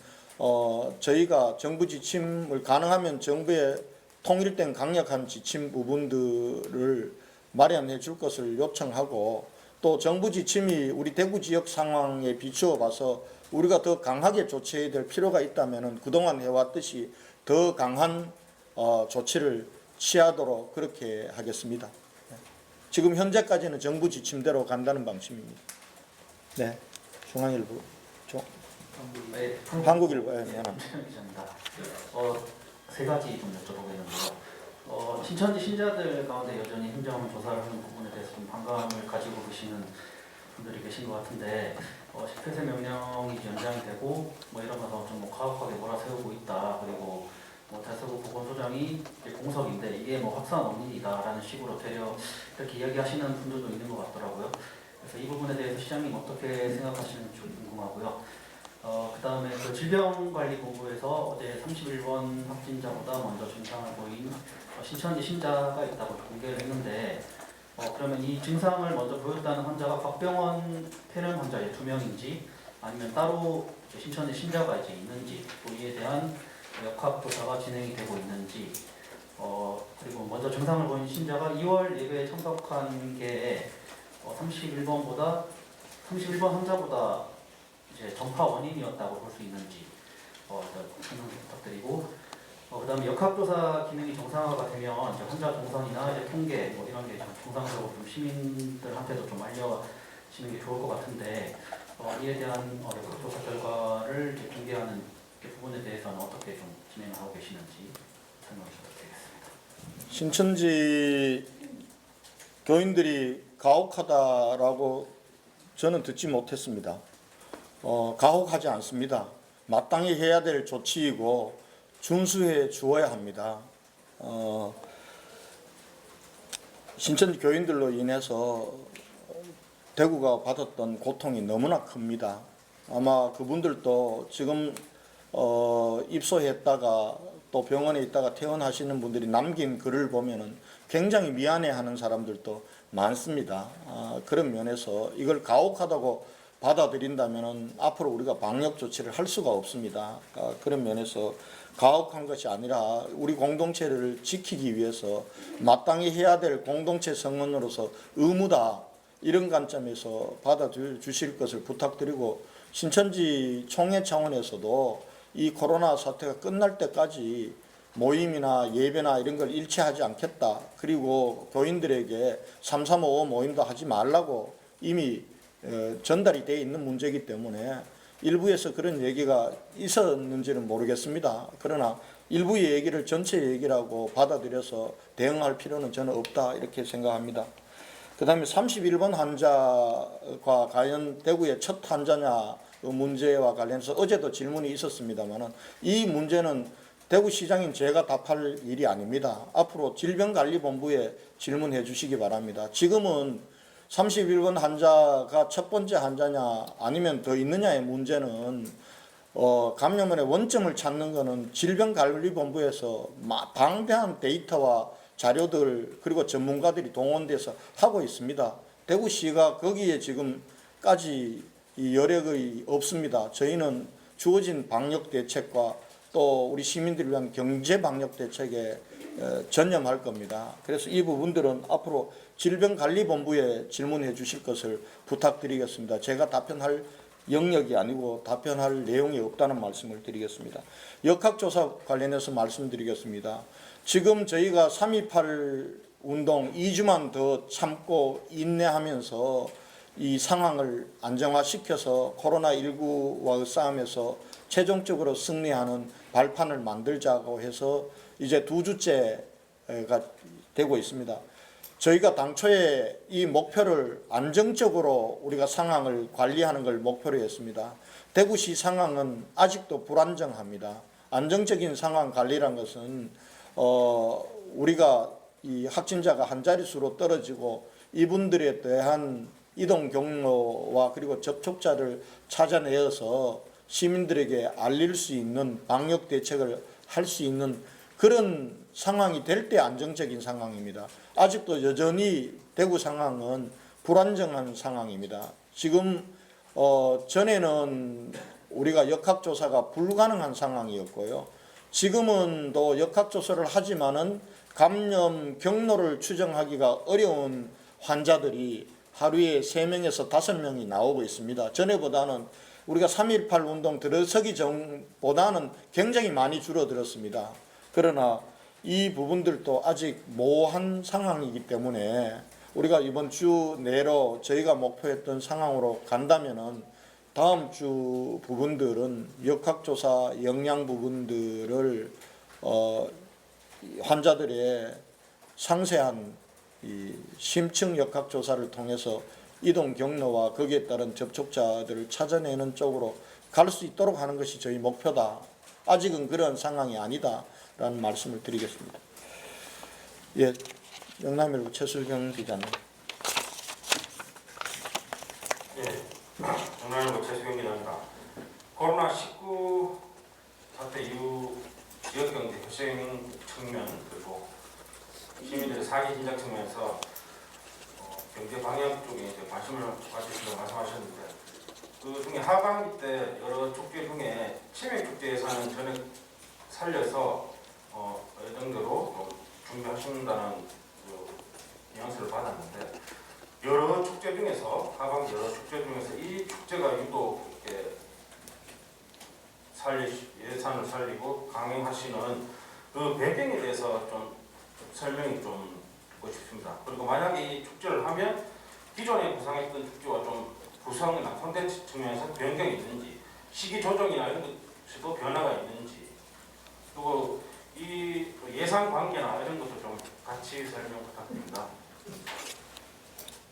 저희가 정부 지침을 가능하면 정부의 통일된 강력한 지침 부분들을 마련해 줄 것을 요청하고 또 정부 지침이 우리 대구 지역 상황에 비추어 봐서 우리가 더 강하게 조치해야 될 필요가 있다면 그동안 해왔듯이 더 강한 조치를 취하도록 그렇게 하겠습니다. 지금 현재까지는 정부 지침대로 간다는 방침입니다. 네, 중앙일보, 네, 한국일보, 미안합니다. 기자입니다. 세 가지 좀 여쭤보겠는데요. 신천지 신자들 가운데 여전히 행정 조사를 하는 부분에 대해서 좀 반감을 가지고 계시는 분들이 계신 것 같은데 10폐쇄 명령이 연장이 되고 뭐 이러면서 좀 과학하게 몰아세우고 있다. 그리고 달서구 보건소장이 공석인데 이게 확산 원인이다라는 식으로 되려 이렇게 이야기하시는 분들도 있는 것 같더라고요. 그래서 이 부분에 대해서 시장님 어떻게 생각하시는지 좀 궁금하고요. 그 다음에 그 질병관리본부에서 어제 31번 확진자보다 먼저 증상을 보인 신천지 신자가 있다고 공개를 했는데 그러면 이 증상을 먼저 보였다는 환자가 곽병원 폐렴 환자 2명인지 아니면 따로 신천지 신자가 있는지 또 이에 대한 역학조사가 진행이 되고 있는지 그리고 먼저 증상을 보인 신자가 2월 예배에 참석한 게 31번 환자보다 이제 전파 원인이었다고 볼 수 있는지 설명 좀 부탁드리고 그다음에 역학조사 기능이 정상화가 되면 이제 환자 동선이나 이제 통계 이런 게 정상적으로 좀 시민들한테도 좀 알려지는 게 좋을 것 같은데 이에 대한 역학조사 결과를 이제 공개하는 부분에 대해서는 어떻게 좀 진행을 하고 계시는지 설명을 부탁드리겠습니다. 신천지 교인들이 가혹하다라고 저는 듣지 못했습니다. 가혹하지 않습니다. 마땅히 해야 될 조치이고 준수해 주어야 합니다. 신천지 교인들로 인해서 대구가 받았던 고통이 너무나 큽니다. 아마 그분들도 지금 입소했다가 또 병원에 있다가 퇴원하시는 분들이 남긴 글을 보면은 굉장히 미안해하는 사람들도 많습니다. 그런 면에서 이걸 가혹하다고 받아들인다면은 앞으로 우리가 방역 조치를 할 수가 없습니다. 그런 면에서 가혹한 것이 아니라 우리 공동체를 지키기 위해서 마땅히 해야 될 공동체 성원으로서 의무다, 이런 관점에서 받아주실 것을 부탁드리고, 신천지 총회 차원에서도 이 코로나 사태가 끝날 때까지 모임이나 예배나 이런 걸 일치하지 않겠다. 그리고 교인들에게 3355 모임도 하지 말라고 이미 전달이 되어 있는 문제이기 때문에 일부에서 그런 얘기가 있었는지는 모르겠습니다. 그러나 일부의 얘기를 전체 얘기라고 받아들여서 대응할 필요는 저는 없다, 이렇게 생각합니다. 그 다음에 31번 환자가 과연 대구의 첫 환자냐 문제와 관련해서 어제도 질문이 있었습니다만, 이 문제는 대구시장인 제가 답할 일이 아닙니다. 앞으로 질병관리본부에 질문해 주시기 바랍니다. 지금은 31번 환자가 첫 번째 환자냐 아니면 더 있느냐의 문제는 감염원의 원점을 찾는 것은 질병관리본부에서 방대한 데이터와 자료들 그리고 전문가들이 동원돼서 하고 있습니다. 대구시가 거기에 지금까지 여력이 없습니다. 저희는 주어진 방역 대책과 또 우리 시민들을 위한 경제 방역 대책에 전념할 겁니다. 그래서 이 부분들은 앞으로 질병관리본부에 질문해 주실 것을 부탁드리겠습니다. 제가 답변할 영역이 아니고 답변할 내용이 없다는 말씀을 드리겠습니다. 역학조사 관련해서 말씀드리겠습니다. 지금 저희가 3.28 운동 2주만 더 참고 인내하면서 이 상황을 안정화시켜서 코로나19와의 싸움에서 최종적으로 승리하는 발판을 만들자고 해서 이제 2주째가 되고 있습니다. 저희가 당초에 이 목표를 안정적으로 우리가 상황을 관리하는 걸 목표로 했습니다. 대구시 상황은 아직도 불안정합니다. 안정적인 상황 관리란 것은 우리가 이 확진자가 한 자릿수로 떨어지고 이분들에 대한 이동 경로와 그리고 접촉자를 찾아내어서 시민들에게 알릴 수 있는 방역 대책을 할 수 있는 그런 상황이 될 때 안정적인 상황입니다. 아직도 여전히 대구 상황은 불안정한 상황입니다. 지금 전에는 우리가 역학조사가 불가능한 상황이었고요. 지금은 또 역학조사를 하지만은 감염 경로를 추정하기가 어려운 환자들이 하루에 3명에서 5명이 나오고 있습니다. 전에보다는 우리가 3.18 운동 들어서기 전보다는 굉장히 많이 줄어들었습니다. 그러나 이 부분들도 아직 모호한 상황이기 때문에 우리가 이번 주 내로 저희가 목표했던 상황으로 간다면은 다음 주 부분들은 역학조사 영양 부분들을 환자들의 상세한 이 심층 역학조사를 통해서 이동 경로와 거기에 따른 접촉자들을 찾아내는 쪽으로 갈 수 있도록 하는 것이 저희 목표다. 아직은 그런 상황이 아니다라는 말씀을 드리겠습니다. 예, 영남일보 최수경 기자님. 예, 영남일보 최수경 기자입니다. 코로나19 사태 이후 지역경제 혁신 측면 그리고 시민들의 사기 진작 측면에서 경제 방향 쪽에 이제 관심을 가지신다고 말씀하셨는데 그 중에 하반기 때 여러 축제 중에 치맥 축제 예산은 전액 살려서 예정대로 준비하신다는 그 뉘앙스를 받았는데 여러 축제 중에서 하반기 여러 축제 중에서 이 축제가 유독 이렇게 예산을 살리고 강행하시는 그 배경에 대해서 좀 설명이 좀 듣고 싶습니다. 그리고 만약에 이 축제를 하면 기존에 구상했던 축제와 좀 구성이나 콘텐츠 측면에서 변경이 있는지, 시기 조정이나 이런 것에도 변화가 있는지, 그리고 이 예산 관계나 이런 것도 좀 같이 설명 부탁드립니다.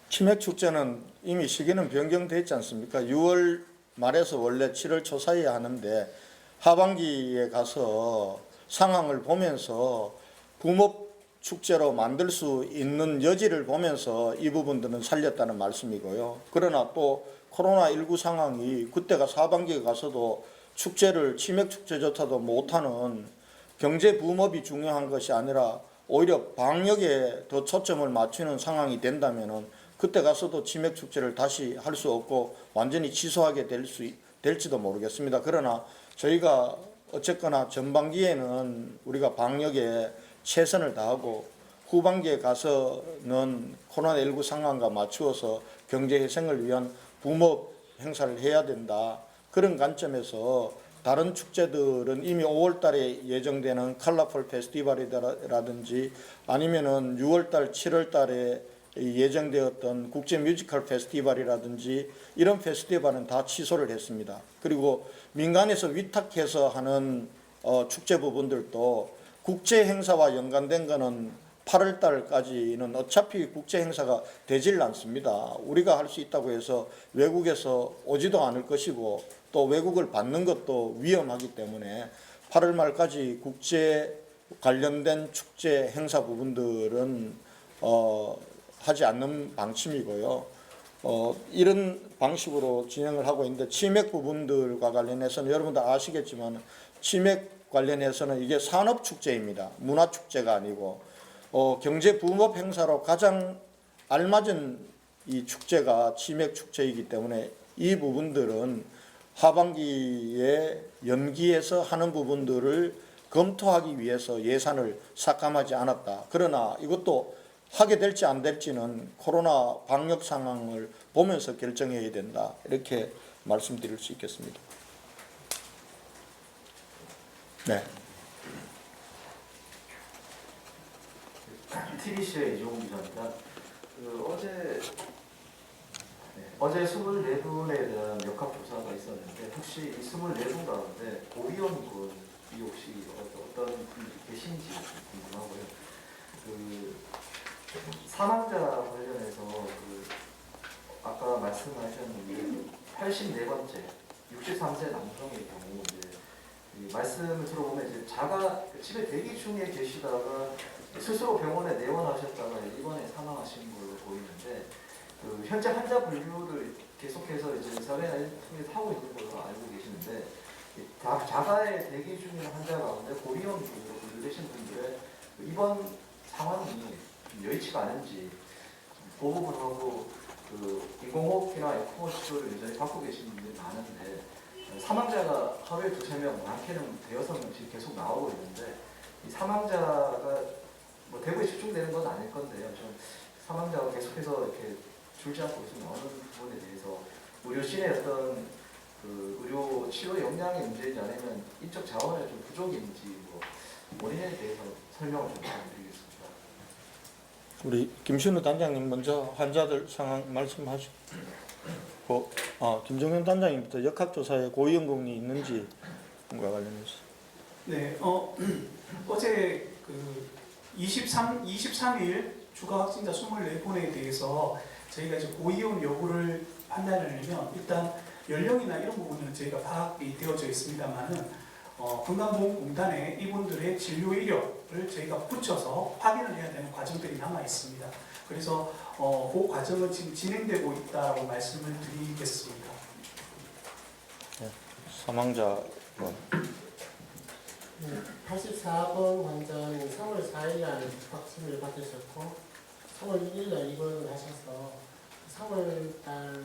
치맥 축제는 이미 시기는 변경됐지 않습니까? 6월 말에서 원래 7월 초 사이에 하는데 하반기에 가서 상황을 보면서 붐업 축제로 만들 수 있는 여지를 보면서 이 부분들은 살렸다는 말씀이고요. 그러나 또 코로나19 상황이 그때가 하반기에 가서도 축제를 치맥 축제조차도 못하는 경제 붐업이 중요한 것이 아니라 오히려 방역에 더 초점을 맞추는 상황이 된다면은 그때 가서도 치맥 축제를 다시 할 수 없고 완전히 취소하게 될지도 모르겠습니다. 그러나 저희가 어쨌거나 전반기에는 우리가 방역에 최선을 다하고 후반기에 가서는 코로나19 상황과 맞추어서 경제회생을 위한 붐업 행사를 해야 된다. 그런 관점에서 다른 축제들은 이미 5월 달에 예정되는 컬러풀 페스티벌이라든지 아니면은 6월 달, 7월 달에 예정되었던 국제 뮤지컬 페스티벌이라든지 이런 페스티벌은 다 취소를 했습니다. 그리고 민간에서 위탁해서 하는 축제 부분들도 국제 행사와 연관된 거는 8월 달까지는 어차피 국제 행사가 되질 않습니다. 우리가 할 수 있다고 해서 외국에서 오지도 않을 것이고 또 외국을 받는 것도 위험하기 때문에 8월 말까지 국제 관련된 축제 행사 부분들은 하지 않는 방침이고요. 이런 방식으로 진행을 하고 있는데 치맥 부분들과 관련해서는 여러분들 아시겠지만 치맥 관련해서는 이게 산업축제입니다. 문화축제가 아니고 경제 붐업 행사로 가장 알맞은 이 축제가 치맥 축제이기 때문에 이 부분들은 하반기에 연기해서 하는 부분들을 검토하기 위해서 예산을 삭감하지 않았다. 그러나 이것도 하게 될지 안 될지는 코로나 방역 상황을 보면서 결정해야 된다. 이렇게 말씀드릴 수 있겠습니다. 네. TBC의 이종훈 기자입니다. 어제 24분에 대한 역학조사가 있었는데 혹시 이 24분 가운데 고위험 분이 혹시 어떤 분이 계신지 궁금하고요. 사망자 관련해서 아까 말씀하셨는데 84번째 63세 남성의 경우 이제 말씀을 들어보면 이제 집에 대기 중에 계시다가 스스로 병원에 내원하셨다가 이번에 사망하신 걸로 보이는데 현재 환자 분류를 계속해서 이제 사회나 통해서 하고 있는 걸로 알고 계시는데 자가에 대기 중인 환자 가운데 고위험 분으로 분류되신 분들의 이번 상황이 여의치가 않은지 그 부분하고 인공호흡기나 에코모 치료를 여전히 받고 계신 분들이 많은데 사망자가 하루에 2-3명, 많게는 5-6명씩 계속 나오고 있는데 이 사망자가 뭐 대구에 집중되는 건 아닐 건데요. 좀 사망자가 계속해서 이렇게 줄지 않고 있으면 어느 부분에 대해서 의료진의 어떤 의료 치료 역량의 문제인지 아니면 인적 자원의 좀 부족인지 뭐 원인에 대해서 설명을 좀 부탁드리겠습니다. 우리 김신우 단장님 먼저 환자들 상황 말씀하시고, 김정현 단장님부터 역학조사에 고위험군이 있는지 과 관련해서. 네, 어제 그 23일 추가 확진자 24분에 대해서 저희가 이제 고위험 여부를 판단하려면 일단 연령이나 이런 부분은 저희가 파악이 되어져 있습니다만은 건강보험공단에 이분들의 진료 이력을 저희가 붙여서 확인을 해야 되는 과정들이 남아 있습니다. 그래서 그 과정은 지금 진행되고 있다고 말씀을 드리겠습니다. 네, 사망자 84번 환자는 3월 4일 날 확진을 받으셨고 3월 1일 날 입원을 하셔서 3월 달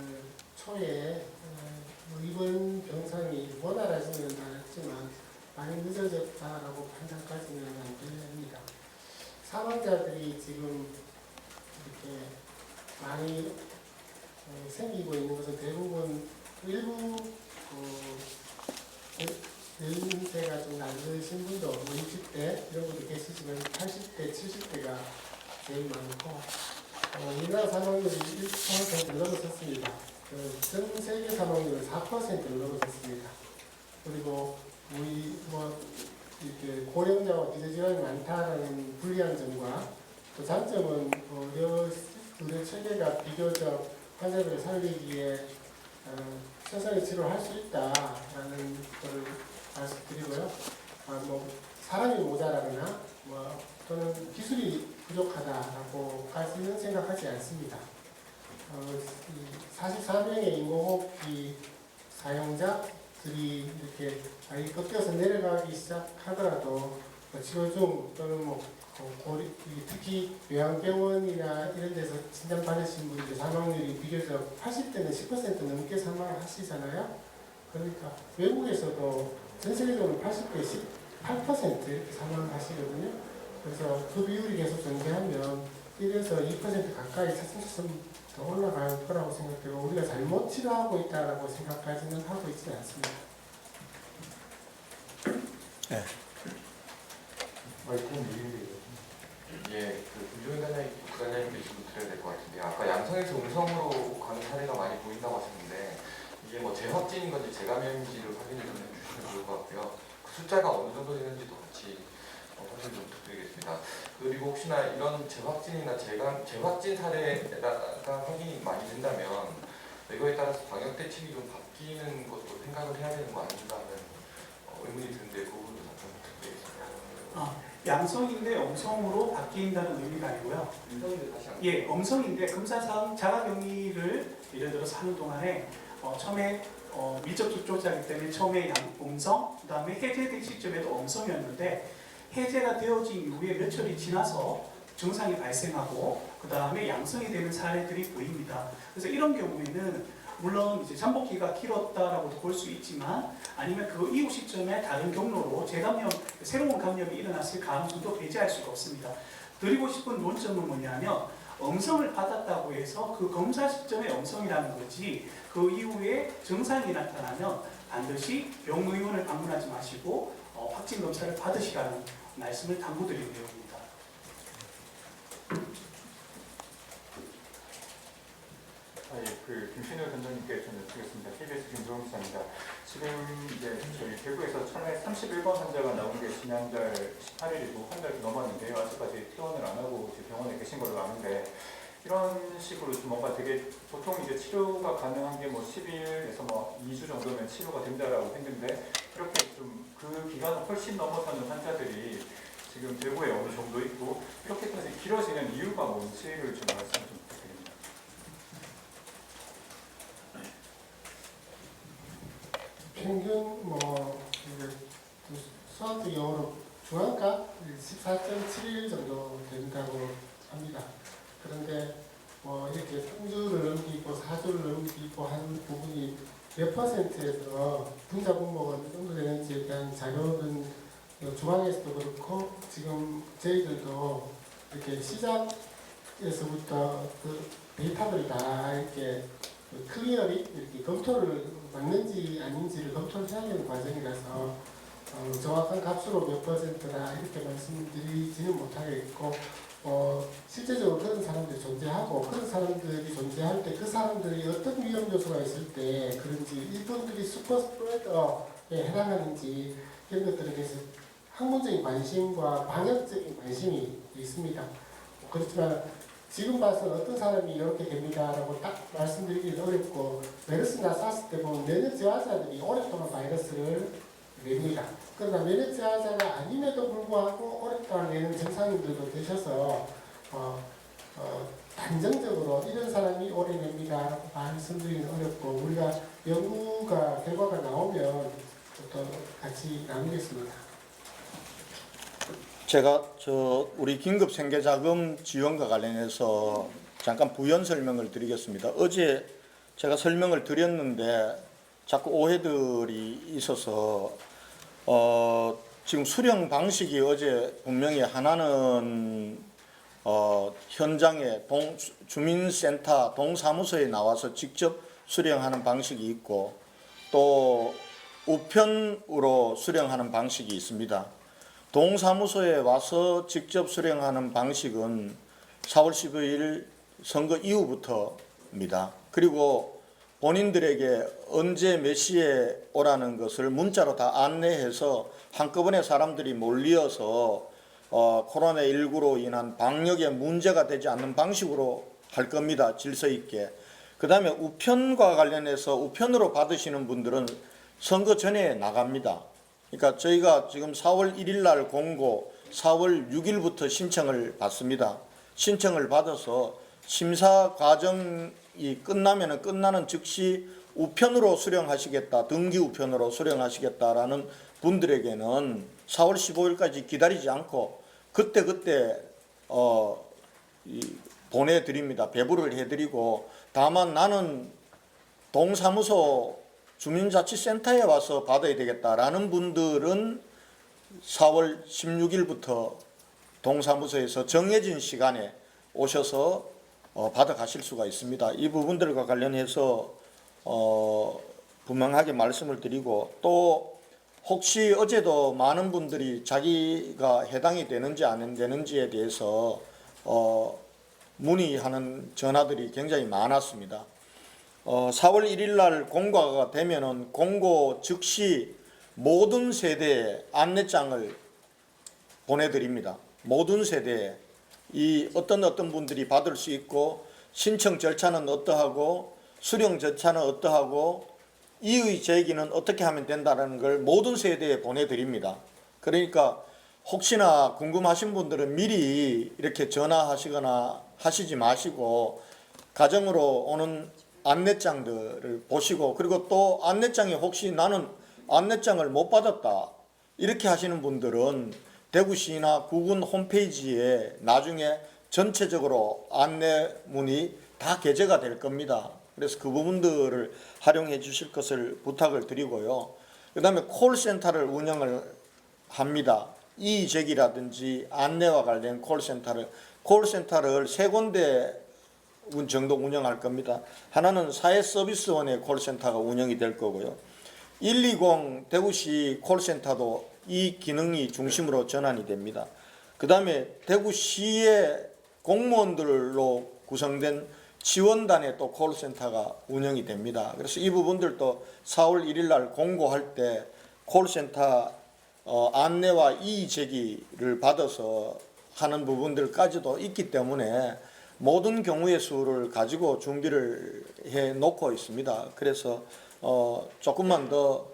초에 입원 병상이 원활하지는 않았지만 많이 늦어졌다라고 판단까지는 안 됩니다. 사망자들이 지금 이렇게 많이 생기고 있는 것은 대부분 일부 연세가 좀 낮으신 분도 60대 이런 분도 계시지만 80대, 70대가 제일 많고 우리나라 사망률이 1% 넘어섰습니다. 전 세계 사망률은 4%를 넘어섰습니다. 그리고 우리 이렇게 고령자와 기저질환이 많다라는 불리한 점과 또 장점은 의료 체계가 비교적 환자들을 살리기에 최선의 치료를 할 수 있다라는 것을 말씀드리고요. 사람이 모자라거나 또는 기술이 부족하다라고까지는 생각하지 않습니다. 44명의 인공호흡기 사용자들이 이렇게 많이 꺾여서 내려가기 시작하더라도 치료 중 또는 특히 요양병원이나 이런 데서 진단받으신 분들 사망률이 비교적 80대는 10% 넘게 사망하시잖아요. 그러니까 외국에서도 전 세계적으로 80대 18% 이렇게 사망하시거든요. 그래서 그 비율이 계속 전개하면 1에서 2% 가까이 차츰차츰 더 올라갈 거라고 생각되고 우리가 잘못 치료하고 있다고 생각까지는 하고 있지 않습니다. 네. 예, 김종현 부단장님께 질문 드려야 될 것 같은데요. 아까 양성에서 음성으로 가는 사례가 많이 보인다고 하셨는데 이게 재확진인 건지 재감염인지를 확인을 좀 해주시면 좋을 것 같고요. 그 숫자가 어느 정도 되는지도 같이 확인 좀 부탁드리겠습니다. 그리고 혹시나 이런 재확진이나 재확진 사례가 확인이 많이 된다면 이거에 따라서 방역 대책이 좀 바뀌는 것도 생각을 해야 되는 거 아닌가 하는 의문이 드는데 그 부분도 답변 부탁드리겠습니다. 양성인데 음성으로 바뀐다는 의미가 아니고요. 예, 음성인데 검사상 자가격리를 예를 들어서 하는 동안에 처음에 밀접 접촉자이기 때문에 처음에 음성, 그 다음에 해제된 시점에도 음성이었는데 해제가 되어진 이후에 며칠이 지나서 증상이 발생하고 그 다음에 양성이 되는 사례들이 보입니다. 그래서 이런 경우에는 물론 이제 잠복기가 길었다라고도 볼 수 있지만 아니면 그 이후 시점에 다른 경로로 재감염, 새로운 감염이 일어났을 가능성도 배제할 수가 없습니다. 드리고 싶은 논점은 뭐냐면 음성을 받았다고 해서 그 검사 시점에 음성이라는 거지 그 이후에 증상이 나타나면 반드시 병의원을 방문하지 마시고 확진 검사를 받으시라는 말씀을 당부드리는 내용입니다. 김신우 단장님께 좀 여쭙겠습니다. KBS 김종훈 기자입니다. 지금 이제 저희 대구에서 처음에 31번 환자가 나온 게 지난달 18일이고 한 달 넘었는데요. 아직까지 퇴원을 안 하고 이제 병원에 계신 걸로 아는데 이런 식으로 좀 뭔가 되게 보통 이제 치료가 가능한 게 10일에서 2주 정도면 치료가 된다라고 했는데 이렇게 좀 그 기간을 훨씬 넘어서는 환자들이 지금 대구에 어느 정도 있고 이렇게까지 길어지는 이유가 뭔지를 좀 말씀 좀 부탁드립니다. 평균 수학적 영어로 중앙가 14.7일 정도 된다고 합니다. 그런데 이렇게 3주를 넘기고 4주를 넘기고 하는 부분이 몇 %에서 분자 분모가 어느 정도 되는지에 대한 자료는 중앙에서도 그렇고 지금 저희들도 이렇게 시작에서부터 그 데이터들이 다 이렇게 클리어리 이렇게 검토를 맞는지 아닌지를 검토를 해야 되는 과정이라서 정확히 정확한 값으로 몇 퍼센트나 이렇게 말씀드리지는 못하겠고 실제적으로 그런 사람들이 존재하고 그런 사람들이 존재할 때 그 사람들이 어떤 위험 요소가 있을 때 그런지 이분들이 슈퍼 스프레더에 해당하는지 이런 것들에 대해서 학문적인 관심과 방역적인 관심이 있습니다. 그렇지만 지금 봐서 어떤 사람이 이렇게 됩니다라고 딱 말씀드리기는 어렵고 메르스나 사스 때 보면 면역 저하자들이 오랫동안 바이러스를 냅니다. 그러나 면역 저하자가 아님에도 불구하고 오랫동안 내는 증상인들도 계셔서 단정적으로 이런 사람이 오래 냅니다라고 말씀드리기는 어렵고 우리가 연구가 결과가 나오면 또 같이 나누겠습니다. 제가 우리 긴급 생계자금 지원과 관련해서 잠깐 부연 설명을 드리겠습니다. 어제 제가 설명을 드렸는데 자꾸 오해들이 있어서 지금 수령 방식이 어제 분명히 하나는 현장에 주민센터 동사무소에 나와서 직접 수령하는 방식이 있고 또 우편으로 수령하는 방식이 있습니다. 동사무소에 와서 직접 수령하는 방식은 4월 15일 선거 이후부터입니다. 그리고 본인들에게 언제 몇 시에 오라는 것을 문자로 다 안내해서 한꺼번에 사람들이 몰려서 코로나19로 인한 방역에 문제가 되지 않는 방식으로 할 겁니다. 질서 있게. 그 다음에 우편과 관련해서 우편으로 받으시는 분들은 선거 전에 나갑니다. 그러니까 저희가 지금 4월 1일 날 공고 4월 6일부터 신청을 받습니다. 신청을 받아서 심사 과정이 끝나면 끝나는 즉시 우편으로 수령하시겠다, 등기 우편으로 수령하시겠다라는 분들에게는 4월 15일까지 기다리지 않고 그때 보내드립니다. 배부를 해드리고 다만 나는 동사무소 주민자치센터에 와서 받아야 되겠다라는 분들은 4월 16일부터 동사무소에서 정해진 시간에 오셔서 받아가실 수가 있습니다. 이 부분들과 관련해서 분명하게 말씀을 드리고 또 혹시 어제도 많은 분들이 자기가 해당이 되는지 안 되는지에 대해서 문의하는 전화들이 굉장히 많았습니다. 4월 1일 날 공고가 되면은 공고 즉시 모든 세대에 안내장을 보내드립니다. 모든 세대에 이 어떤 분들이 받을 수 있고 신청 절차는 어떠하고 수령 절차는 어떠하고 이의 제기는 어떻게 하면 된다는 걸 모든 세대에 보내드립니다. 그러니까 혹시나 궁금하신 분들은 미리 이렇게 전화하시거나 하시지 마시고 가정으로 오는 안내장들을 보시고 그리고 또 안내장에 혹시 나는 안내장을 못 받았다 이렇게 하시는 분들은 대구시나 구군 홈페이지에 나중에 전체적으로 안내문이 다 게재가 될 겁니다. 그래서 그 부분들을 활용해 주실 것을 부탁을 드리고요. 그 다음에 콜센터를 운영을 합니다. 이의제기라든지 안내와 관련 콜센터를 3군데 정도 운영할 겁니다. 하나는 사회서비스원의 콜센터가 운영이 될 거고요. 120 대구시 콜센터도 이 기능이 중심으로 전환이 됩니다. 그 다음에 대구시의 공무원들로 구성된 지원단의 또 콜센터가 운영이 됩니다. 그래서 이 부분들도 4월 1일 날 공고할 때 콜센터 안내와 이의 제기를 받아서 하는 부분들까지도 있기 때문에 모든 경우의 수를 가지고 준비를 해 놓고 있습니다. 그래서 조금만 더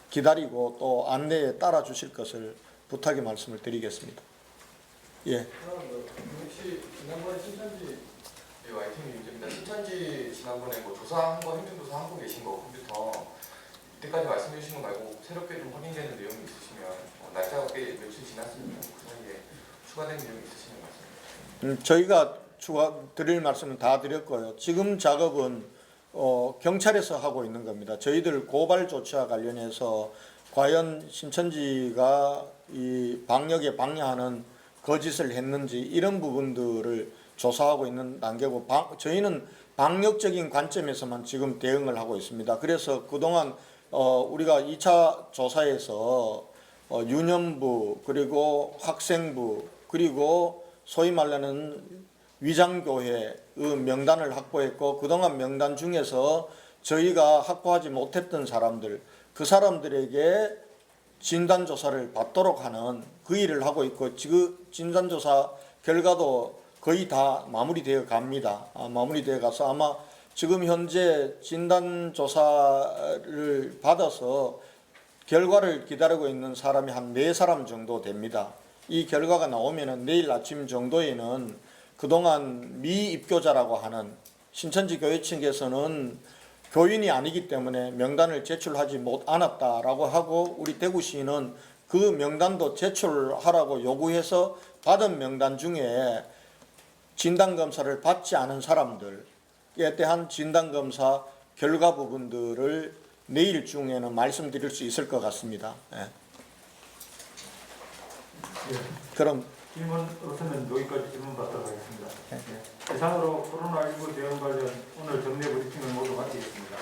기다리고 또 안내에 따라 주실 것을 부탁의 말씀을 드리겠습니다. 예. 혹시 지난번에 신천지 와이팅 문제입니다. 신천지 지난번에 뭐 조사한 거 행정조사 하고 계신 거 컴퓨터 이때까지 말씀해 주신 거 말고 새롭게 좀 확인되는 내용이 있으시면 날짜가 꽤 며칠 지났으면 그 사이에 추가된 내용이 있으시면 말씀해 주세요. 저희가 추가 드릴 말씀은 다 드렸고요. 지금 작업은 경찰에서 하고 있는 겁니다. 저희들 고발 조치와 관련해서 과연 신천지가 이 방역에 방해하는 거짓을 했는지 이런 부분들을 조사하고 있는 단계고 저희는 방역적인 관점에서만 지금 대응을 하고 있습니다. 그래서 그동안 우리가 2차 조사에서 유년부 그리고 학생부 그리고 소위 말하는 위장교회의 명단을 확보했고 그동안 명단 중에서 저희가 확보하지 못했던 사람들 그 사람들에게 진단조사를 받도록 하는 그 일을 하고 있고 지금 진단조사 결과도 거의 다 마무리되어 갑니다. 마무리되어 가서 아마 지금 현재 진단조사를 받아서 결과를 기다리고 있는 사람이 한 4사람 정도 됩니다. 이 결과가 나오면은 내일 아침 정도에는 그동안 미입교자라고 하는 신천지 교회 측에서는 교인이 아니기 때문에 명단을 제출하지 않았다라고 하고 우리 대구시는 그 명단도 제출하라고 요구해서 받은 명단 중에 진단검사를 받지 않은 사람들에 대한 진단검사 결과 부분들을 내일 중에는 말씀드릴 수 있을 것 같습니다. 예. 그럼 질문 없으면 여기까지 질문 받도록 하겠습니다. 이상으로 코로나19 대응 관련 오늘 정례 브리핑을 모두 마치겠습니다.